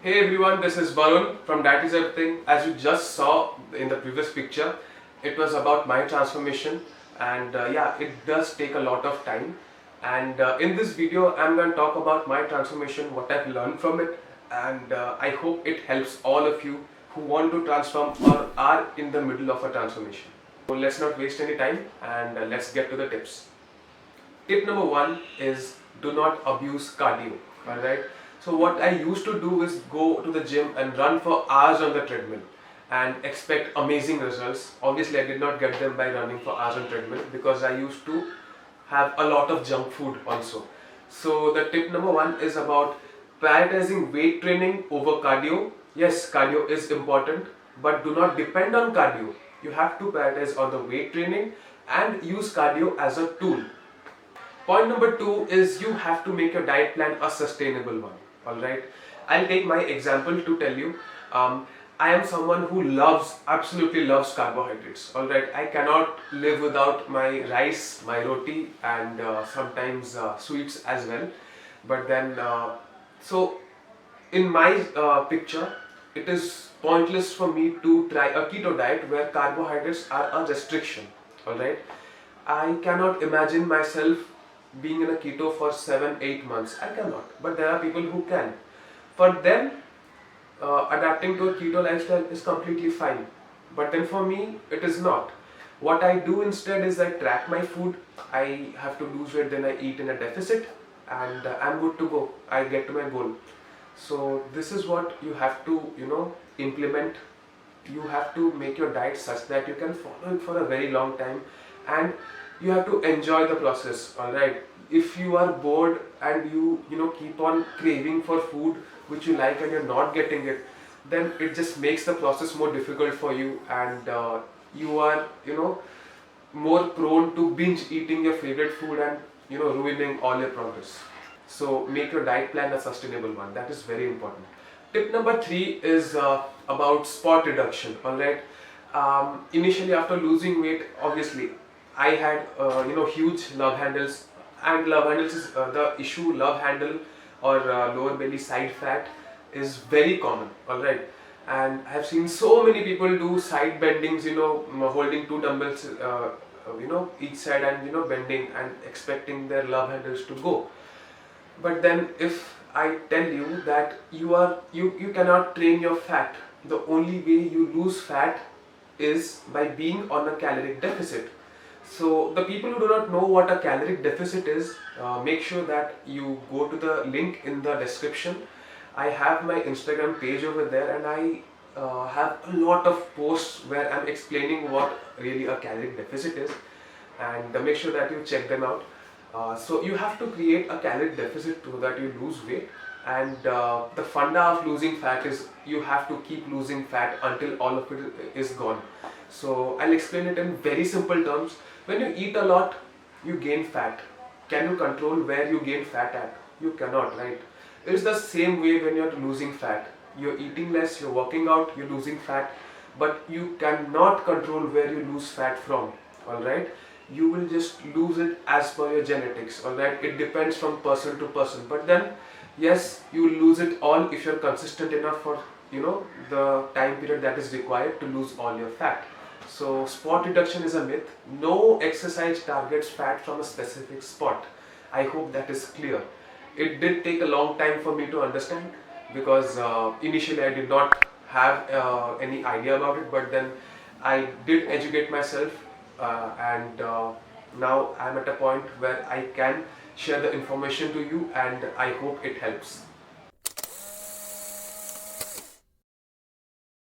Hey everyone, this is Varun from That Is Everything. As you just saw in the previous picture, it was about my transformation, and yeah, it does take a lot of time. And in this video, I'm going to talk about my transformation, what I've learned from it, and I hope it helps all of you who want to transform or are in the middle of a transformation. So let's not waste any time and let's get to the tips. Tip number one is do not abuse cardio. Alright. So what I used to do is go to the gym and run for hours on the treadmill and expect amazing results. Obviously I did not get them by running for hours on treadmill because I used to have a lot of junk food also. So the tip number one is about prioritizing weight training over cardio. Yes, cardio is important, but do not depend on cardio. You have to prioritize on the weight training and use cardio as a tool. Point number two is you have to make your diet plan a sustainable one. Alright, I'll take my example to tell you. I am someone who absolutely loves carbohydrates. Alright, I cannot live without my rice, my roti, and sometimes sweets as well. But then, so in my picture, it is pointless for me to try a keto diet where carbohydrates are a restriction. Alright, I cannot imagine myself being in a keto for 7-8 months. I cannot, but there are people who can. For them, adapting to a keto lifestyle is completely fine, but then for me it is not. What I do instead is I track my food. I have to lose weight, then I eat in a deficit, and I'm good to go. I get to my goal. So this is what you have to implement. You have to make your diet such that you can follow it for a very long time, and you have to enjoy the process. All right, if you are bored and you keep on craving for food which you like and you're not getting it, then it just makes the process more difficult for you, and you are more prone to binge eating your favorite food and ruining all your progress. So make your diet plan a sustainable one. That is very important. Tip number three is about spot reduction. All right. Initially, after losing weight, obviously I had huge love handles, and love handles is the issue. Love handle or lower belly side fat is very common. All right, and I have seen so many people do side bendings. Holding two dumbbells, each side, and bending and expecting their love handles to go. But then if I tell you that you cannot train your fat, the only way you lose fat is by being on a caloric deficit. So the people who do not know what a caloric deficit is, make sure that you go to the link in the description. I have my Instagram page over there, and I have a lot of posts where I'm explaining what really a caloric deficit is, and make sure that you check them out. So you have to create a caloric deficit so that you lose weight, and the funda of losing fat is you have to keep losing fat until all of it is gone. So I'll explain it in very simple terms. When you eat a lot, you gain fat. Can you control where you gain fat at? You cannot, right? It's the same way when you're losing fat. You're eating less, you're working out, you're losing fat, but you cannot control where you lose fat from. Alright? You will just lose it as per your genetics. Alright? It depends from person to person. But then, yes, you will lose it all if you're consistent enough for the time period that is required to lose all your fat. So spot reduction is a myth. No exercise targets fat from a specific spot. I hope that is clear. It did take a long time for me to understand because initially I did not have any idea about it, but then I did educate myself, and now I'm at a point where I can share the information to you, and I hope it helps.